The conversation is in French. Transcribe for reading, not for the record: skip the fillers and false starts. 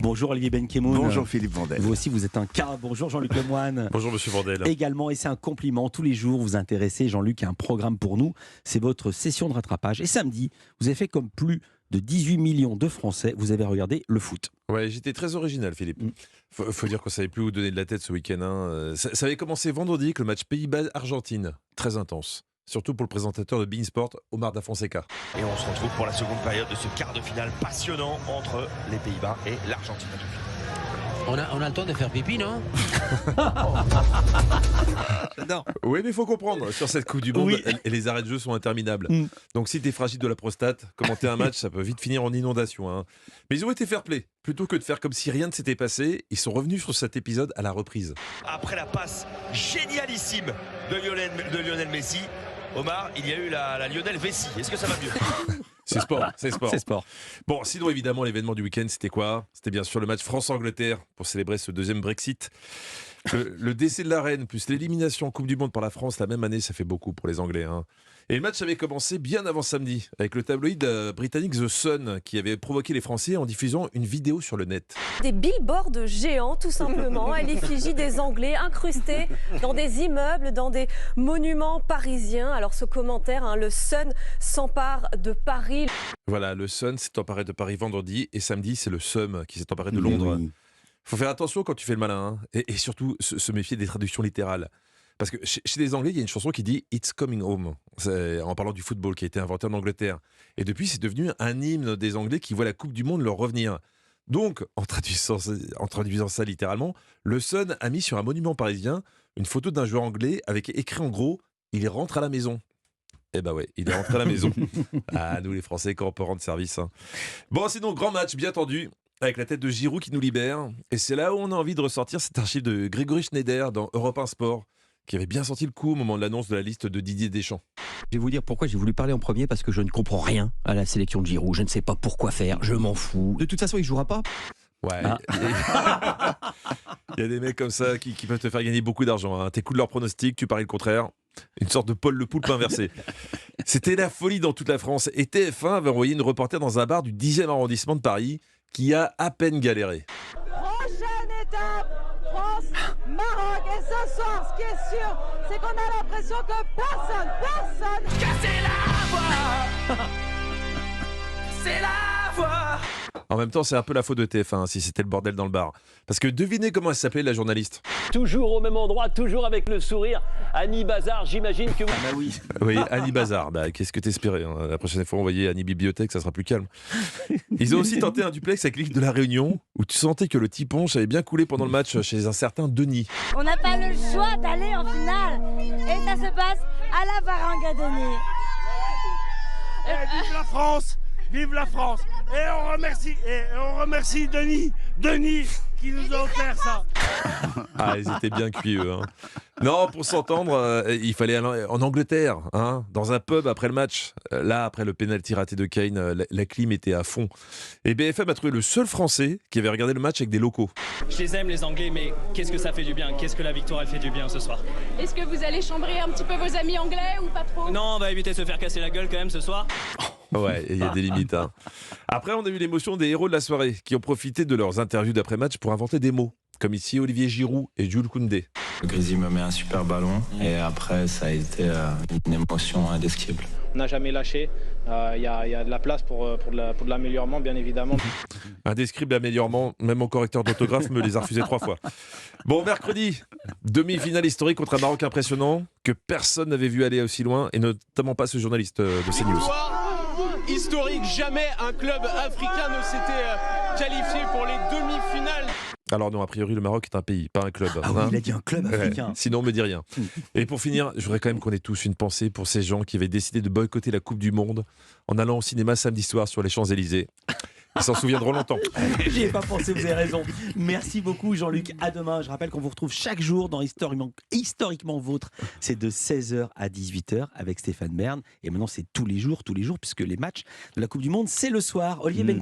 Bonjour Olivier Benkemoun. Bonjour Philippe Vandel. Vous aussi, vous êtes un cas. Bonjour Jean-Luc Lemoyne. Bonjour Monsieur Vandel. Également, et c'est un compliment, tous les jours vous intéressez, Jean-Luc, a un programme pour nous, c'est votre session de rattrapage. Et samedi, vous avez fait comme plus de 18 millions de Français, vous avez regardé le foot. Ouais, j'étais très original, Philippe. Faut dire qu'on savait plus où donner de la tête ce week-end. Hein. Ça avait commencé vendredi avec le match Pays-Bas-Argentine, très intense. Surtout pour le présentateur de beIN Sport, Omar Da Fonseca. Et on se retrouve pour la seconde période de ce quart de finale passionnant entre les Pays-Bas et l'Argentine. On a le temps de faire pipi, non? Non. Oui, mais il faut comprendre, sur cette Coupe du Monde, Oui. les arrêts de jeu sont interminables. Donc si t'es fragile de la prostate, commenter un match, ça peut vite finir en inondation. Hein. Mais ils ont été fair-play. Plutôt que de faire comme si rien ne s'était passé, ils sont revenus sur cet épisode à la reprise. Après la passe génialissime de Lionel Messi, Omar, il y a eu la Lionel Messi. Est-ce que ça va mieux? C'est sport, c'est sport. C'est sport. Bon, sinon évidemment l'événement du week-end c'était quoi? C'était bien sûr le match France-Angleterre pour célébrer ce deuxième Brexit. Le décès de la reine plus l'élimination en Coupe du Monde par la France la même année, ça fait beaucoup pour les Anglais. Hein. Et le match avait commencé bien avant samedi avec le tabloïd britannique The Sun qui avait provoqué les Français en diffusant une vidéo sur le net. Des billboards géants, tout simplement, à l'effigie des Anglais, incrustés dans des immeubles, dans des monuments parisiens. Alors ce commentaire, hein, le Sun s'empare de Paris. Voilà, le Sun s'est emparé de Paris vendredi et samedi c'est le Sun qui s'est emparé de Londres. Oui. Faut faire attention quand tu fais le malin hein, et surtout se méfier des traductions littérales. Parce que chez les Anglais, il y a une chanson qui dit « It's coming home », en parlant du football qui a été inventé en Angleterre. Et depuis, c'est devenu un hymne des Anglais qui voit la Coupe du Monde leur revenir. Donc, en traduisant ça littéralement, le Sun a mis sur un monument parisien une photo d'un joueur anglais avec écrit en gros « Il rentre à la maison ». Eh ben ouais, il est rentré à la maison. Ah, nous les Français, quand on peut rendre service. Hein. Bon, sinon, grand match, bien tendu. Avec la tête de Giroud qui nous libère. Et c'est là où on a envie de ressortir cet archive de Grégory Schneider dans Europe 1 Sport, qui avait bien sorti le coup au moment de l'annonce de la liste de Didier Deschamps. Je vais vous dire pourquoi j'ai voulu parler en premier, parce que je ne comprends rien à la sélection de Giroud. Je ne sais pas pourquoi faire, je m'en fous. De toute façon, il ne jouera pas. Ouais. Ah. Il y a des mecs comme ça qui peuvent te faire gagner beaucoup d'argent. Hein. T'écoutes leurs pronostics, tu paries le contraire. Une sorte de Paul le Poulpe inversé. C'était la folie dans toute la France. Et TF1 avait envoyé une reporter dans un bar du 10e arrondissement de Paris qui a à peine galéré. Prochaine étape, France-Maroc. Et ce soir, ce qui est sûr, c'est qu'on a l'impression que personne... Cassez la voix. C'est la voix. En même temps, c'est un peu la faute de TF1 si c'était le bordel dans le bar. Parce que devinez comment elle s'appelait la journaliste. Toujours au même endroit, toujours avec le sourire. Annie Bazar, j'imagine que vous... Ah bah oui. Oui, Annie Bazar. Bah, qu'est-ce que t'espérais hein. La prochaine fois, on voyait Annie Bibliothèque, ça sera plus calme. Ils ont aussi tenté un duplex avec l'équipe de La Réunion, où tu sentais que le tiponche avait bien coulé pendant le match chez un certain Denis. On n'a pas le choix d'aller en finale. Et ça se passe à la Varangadenie. Vive la France! Vive la France! Et on remercie Denis qui nous a offert ça. Ah, ils étaient bien cuits, eux. Hein. Non, pour s'entendre, il fallait aller en Angleterre, hein, dans un pub après le match. Là, après le pénalty raté de Kane, la clim était à fond. Et BFM a trouvé le seul Français qui avait regardé le match avec des locaux. Je les aime les Anglais, mais qu'est-ce que ça fait du bien? Qu'est-ce que la victoire elle fait du bien ce soir? Est-ce que vous allez chambrer un petit peu vos amis anglais ou pas trop? Non, on va éviter de se faire casser la gueule quand même ce soir. Ouais, il y a des limites. Hein. Après, on a eu l'émotion des héros de la soirée qui ont profité de leurs interviews d'après-match pour inventer des mots, comme ici Olivier Giroud et Jules Koundé. Grisy me met un super ballon et après ça a été une émotion indescriptible. On n'a jamais lâché. Il y a de la place pour de l'améliorement, bien évidemment. Indescriptible améliorement, même mon correcteur d'orthographe me les a refusés 3 fois. Bon, mercredi, demi-finale historique contre un Maroc impressionnant que personne n'avait vu aller aussi loin, et notamment pas ce journaliste de CNews. Historique, jamais un club africain ne s'était qualifié pour les demi-finales. Alors non, a priori, le Maroc est un pays, pas un club. Ah oui, il a dit un club africain. Ouais, sinon, on me dit rien. Et pour finir, je voudrais quand même qu'on ait tous une pensée pour ces gens qui avaient décidé de boycotter la Coupe du Monde en allant au cinéma samedi soir sur les Champs-Élysées. Ils s'en souviendront longtemps. J'y ai pas pensé, vous avez raison. Merci beaucoup Jean-Luc, à demain. Je rappelle qu'on vous retrouve chaque jour dans Historiquement Vôtre. C'est de 16h à 18h avec Stéphane Bern. Et maintenant c'est tous les jours, puisque les matchs de la Coupe du Monde, c'est le soir. Olivier Benkemoun.